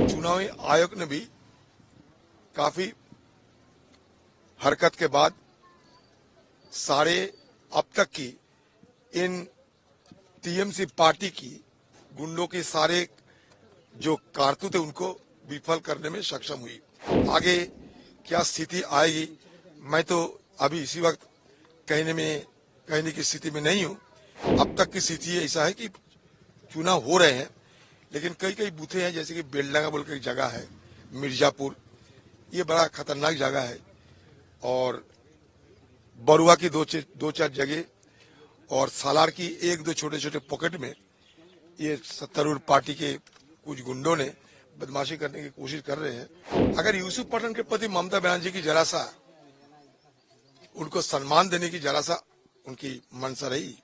चुनावी आयोग ने भी काफी हरकत के बाद सारे अब तक की इन टीएमसी पार्टी की गुंडों के सारे जो कारतूत है उनको विफल करने में सक्षम हुई। आगे क्या स्थिति आएगी मैं तो अभी इसी वक्त कहने की स्थिति में नहीं हूं। अब तक की स्थिति ऐसा है कि चुनाव हो रहे हैं, लेकिन कई कई बूथे हैं, जैसे कि बेलडांगा बोल के एक जगह है, मिर्जापुर, ये बड़ा खतरनाक जगह है, और बरुआ की दो चार जगह, और सालार की एक दो छोटे छोटे पॉकेट में ये सत्तारूढ़ पार्टी के कुछ गुंडों ने बदमाशी करने की कोशिश कर रहे हैं। अगर यूसुफ पठान के प्रति ममता बनर्जी की जरा सा उनको सम्मान देने की जरा सा उनकी मंशा रही,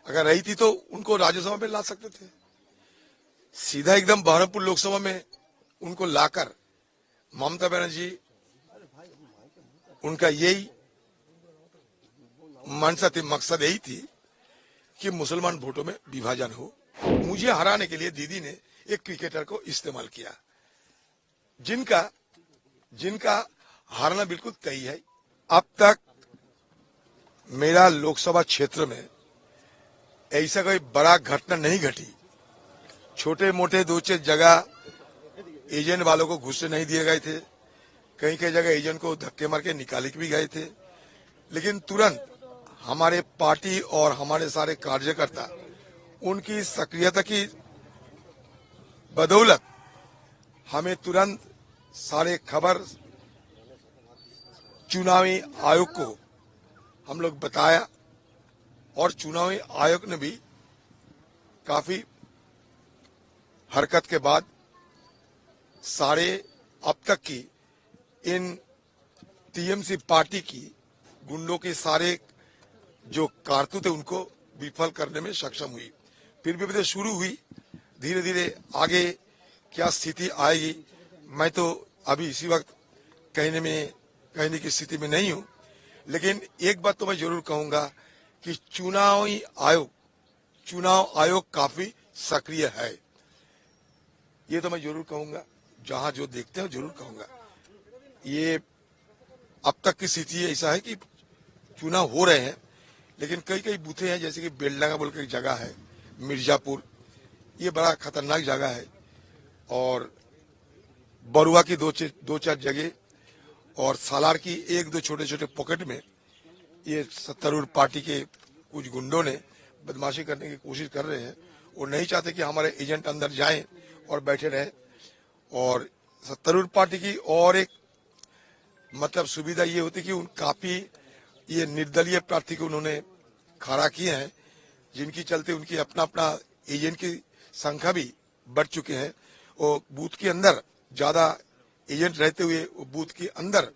अगर रही थी तो उनको राज्यसभा में ला सकते थे। सीधा एकदम बहरमपुर लोकसभा में उनको लाकर ममता बनर्जी, उनका यही मंशा थी, मकसद यही थी कि मुसलमान वोटों में विभाजन हो। मुझे हराने के लिए दीदी ने एक क्रिकेटर को इस्तेमाल किया, जिनका हारना बिल्कुल तय है। अब तक मेरा लोकसभा क्षेत्र में ऐसा कोई बड़ा घटना नहीं घटी। छोटे मोटे दो चार जगह एजेंट वालों को घुसने नहीं दिए गए थे, कई कई जगह एजेंट को धक्के मार के निकाले भी गए थे, लेकिन तुरंत हमारे पार्टी और हमारे सारे कार्यकर्ता उनकी सक्रियता की बदौलत हमें तुरंत सारे खबर चुनावी आयोग को हम लोग बताया, और चुनावी आयोग ने भी काफी हरकत के बाद सारे अब तक की इन टीएमसी पार्टी की गुंडों के सारे जो कारतूत है उनको विफल करने में सक्षम हुई। फिर भी शुरू हुई, धीरे धीरे आगे क्या स्थिति आएगी मैं तो अभी इसी वक्त कहने की स्थिति में नहीं हूं। लेकिन एक बात तो मैं जरूर कहूंगा कि चुनाव आयोग काफी सक्रिय है, ये तो मैं जरूर कहूंगा। जहां जो देखते हैं जरूर कहूंगा। ये अब तक की स्थिति ऐसा है कि चुनाव हो रहे हैं, लेकिन कई कई बूथे हैं, जैसे कि बेलडांगा बोल के एक जगह है, मिर्जापुर, ये बड़ा खतरनाक जगह है, और बरुआ की दो चार जगह, और सालार की एक दो छोटे छोटे पॉकेट में ये सत्तारूढ़ पार्टी के कुछ गुंडों ने बदमाशी करने की कोशिश कर रहे हैं। वो नहीं चाहते कि हमारे एजेंट अंदर जाएं और बैठे रहें, और सत्तारूढ़ पार्टी की और एक मतलब सुविधा ये होती कि उन काफी ये निर्दलीय प्रार्थी को उन्होंने खड़ा किए हैं, जिनकी चलते उनकी अपना एजेंट की संख्या भी बढ़ चुके हैं। वो बूथ के अंदर ज्यादा एजेंट रहते हुए वो बूथ के अंदर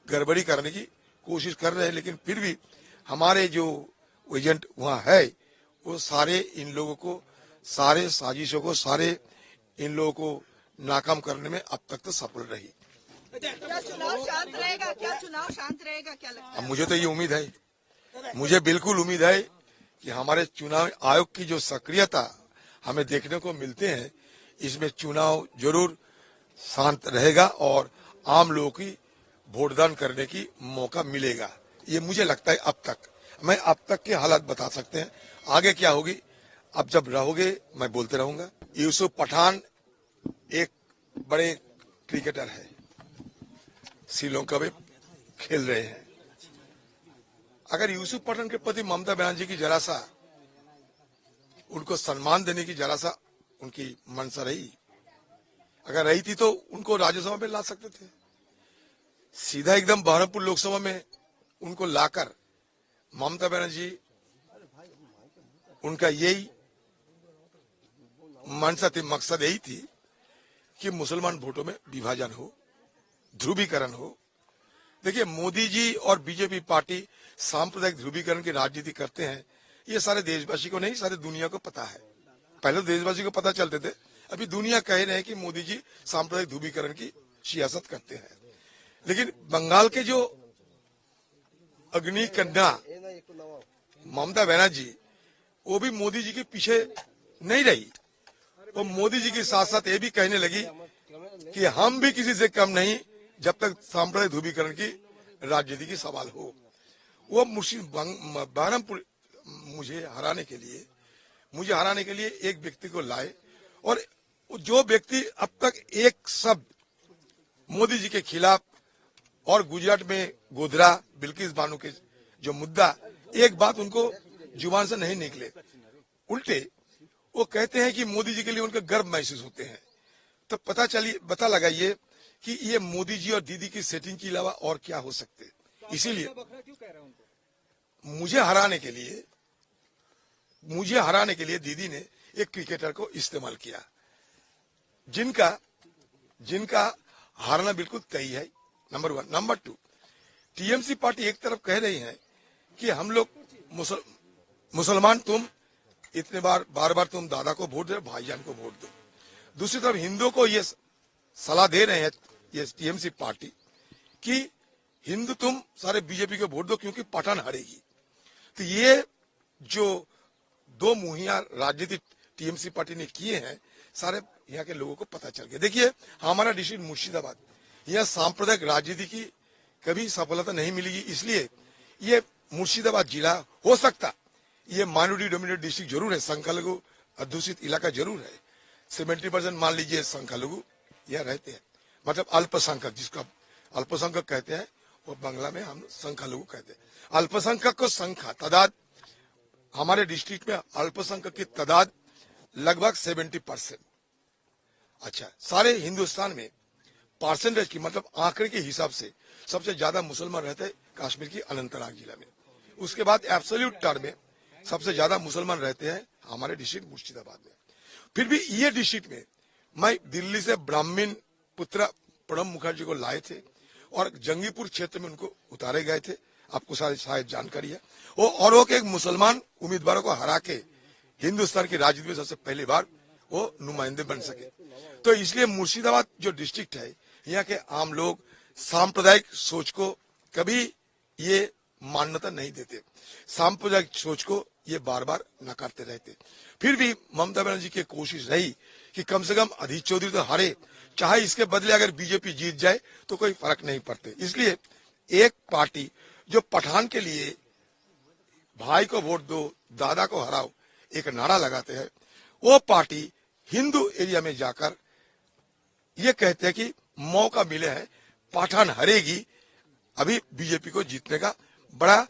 गड़बड़ी करने की कोशिश कर रहे हैं, लेकिन फिर भी हमारे जो एजेंट वहां है वो सारे इन लोगों को, सारे साजिशों को, सारे इन लोगों को नाकाम करने में अब तक तो सफल रही। क्या चुनाव शांत रहेगा? क्या लगता है? अब मुझे तो ये उम्मीद है, मुझे बिल्कुल उम्मीद है कि हमारे चुनाव आयोग की जो सक्रियता हमें देखने को मिलते हैं, इसमें चुनाव जरूर शांत रहेगा और आम लोगों की वोटदान करने की मौका मिलेगा। ये मुझे लगता है। अब तक के हालात बता सकते हैं, आगे क्या होगी अब जब रहोगे मैं बोलते रहूंगा। यूसुफ पठान एक बड़े क्रिकेटर है, श्रीलंका में खेल रहे हैं। अगर यूसुफ पठान के प्रति ममता बनर्जी की जरा सा उनको सम्मान देने की जरा सा उनकी मंशा रही, अगर रही थी तो उनको राज्यसभा में ला सकते थे। सीधा एकदम बहरमपुर लोकसभा में उनको लाकर ममता बनर्जी, उनका यही मंशा थी, मकसद यही थी कि मुसलमान वोटों में विभाजन हो, ध्रुवीकरण हो। देखिए, मोदी जी और बीजेपी पार्टी सांप्रदायिक ध्रुवीकरण की राजनीति करते हैं, ये सारे देशवासी को नहीं, सारे दुनिया को पता है। पहले तो देशवासी को पता चलते थे, अभी दुनिया कह रहे हैं कि मोदी जी सांप्रदायिक ध्रुवीकरण की सियासत करते हैं। लेकिन बंगाल के जो अग्नि कन्या ममता बनर्जी, वो भी मोदी जी के पीछे नहीं रही, वो मोदी जी के साथ साथ ये भी कहने लगी कि हम भी किसी से कम नहीं जब तक सांप्रदायिक ध्रुवीकरण की राजनीति की सवाल हो। वो बहरमपुर मुझे हराने के लिए एक व्यक्ति को लाए और जो व्यक्ति अब तक एक शब्द मोदी जी के खिलाफ और गुजरात में गोधरा बिल्किस बानो के जो मुद्दा, एक बात उनको जुबान से नहीं निकले, उल्टे वो कहते हैं कि मोदी जी के लिए उनका गर्व महसूस होते हैं। तो पता लगाइए कि ये मोदी जी और दीदी की सेटिंग के अलावा और क्या हो सकते। इसीलिए मुझे हराने के लिए दीदी ने एक क्रिकेटर को इस्तेमाल किया, जिनका हारना बिल्कुल तय है। नंबर 1। नंबर 2, टीएमसी पार्टी एक तरफ कह रही है कि हम लोग मुसलमान, तुम इतने बार तुम दादा को वोट दो, भाईजान को वोट दो। दूसरी तरफ हिंदुओं को ये सलाह दे रहे हैं ये टीएमसी पार्टी कि हिंदू तुम सारे बीजेपी को वोट दो क्योंकि पठान हारेगी। तो ये जो दो मुहिया राजनीति टीएमसी पार्टी ने किए हैं, सारे यहाँ के लोगों को पता चल गया। देखिए, हमारा डिस्ट्रिक्ट मुर्शिदाबाद, यह सांप्रदायिक राजनीति की कभी सफलता नहीं मिलेगी, इसलिए ये मुर्शिदाबाद जिला हो सकता, ये माइनॉरिटी डोमिनेटेड डिस्ट्रिक्ट जरूर है, संख्यालघु अध्युषित इलाका जरूर है। 70% मान लीजिए संख्यालघु यहाँ रहते हैं, मतलब अल्पसंख्यक, जिसको अल्पसंख्यक कहते हैं, वो बांग्ला में हम संख्यालघु कहते हैं। अल्पसंख्यक को संख्या तादाद, हमारे डिस्ट्रिक्ट में अल्पसंख्यक की तादाद लगभग 70%। अच्छा, सारे हिंदुस्तान में परसेंटेज की, मतलब आंकड़े के हिसाब से सबसे ज्यादा मुसलमान रहते हैं कश्मीर की अनंतनाग जिला में। उसके बाद एब्सोल्यूट टर्म में सबसे ज्यादा मुसलमान रहते हैं हमारे डिस्ट्रिक्ट मुर्शिदाबाद में। फिर भी ये डिस्ट्रिक्ट में मैं दिल्ली से ब्राह्मण पुत्र प्रणब मुखर्जी को लाए थे और जंगीपुर क्षेत्र में उनको उतारे गए थे, आपको शायद जानकारी है। और वो एक मुसलमान उम्मीदवारों को हरा के हिंदुस्तान की राजनीति में सबसे पहली बार वो नुमाइंदे बन सके। तो इसलिए मुर्शिदाबाद जो डिस्ट्रिक्ट है, यहाँ के आम लोग सांप्रदायिक सोच को कभी ये मान्यता नहीं देते, सांप्रदायिक सोच को ये बार बार नकारते रहते। फिर भी ममता बनर्जी की कोशिश रही कि कम से कम अधीर चौधरी तो हारे, चाहे इसके बदले अगर बीजेपी जीत जाए तो कोई फर्क नहीं पड़ते। इसलिए एक पार्टी जो पठान के लिए भाई को वोट दो, दादा को हराओ एक नारा लगाते हैं, वो पार्टी हिंदू एरिया में जाकर ये कहते हैं कि मौका मिले है, पठान हरेगी, अभी बीजेपी को जीतने का बड़ा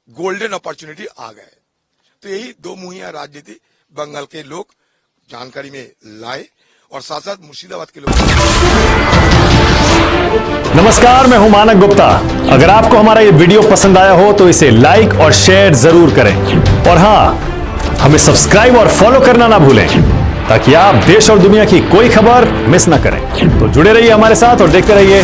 गोल्डन अपॉर्चुनिटी आ गया है। तो यही दो मुहिया राजनीति बंगाल के लोग जानकारी में लाए और साथ साथ मुर्शिदाबाद के लोग। नमस्कार, मैं हूं मानक गुप्ता। अगर आपको हमारा ये वीडियो पसंद आया हो तो इसे लाइक और शेयर जरूर करें, और हां, हमें सब्सक्राइब और फॉलो करना ना भूलें ताकि आप देश और दुनिया की कोई खबर मिस ना करें। तो जुड़े रहिए हमारे साथ और देखते रहिए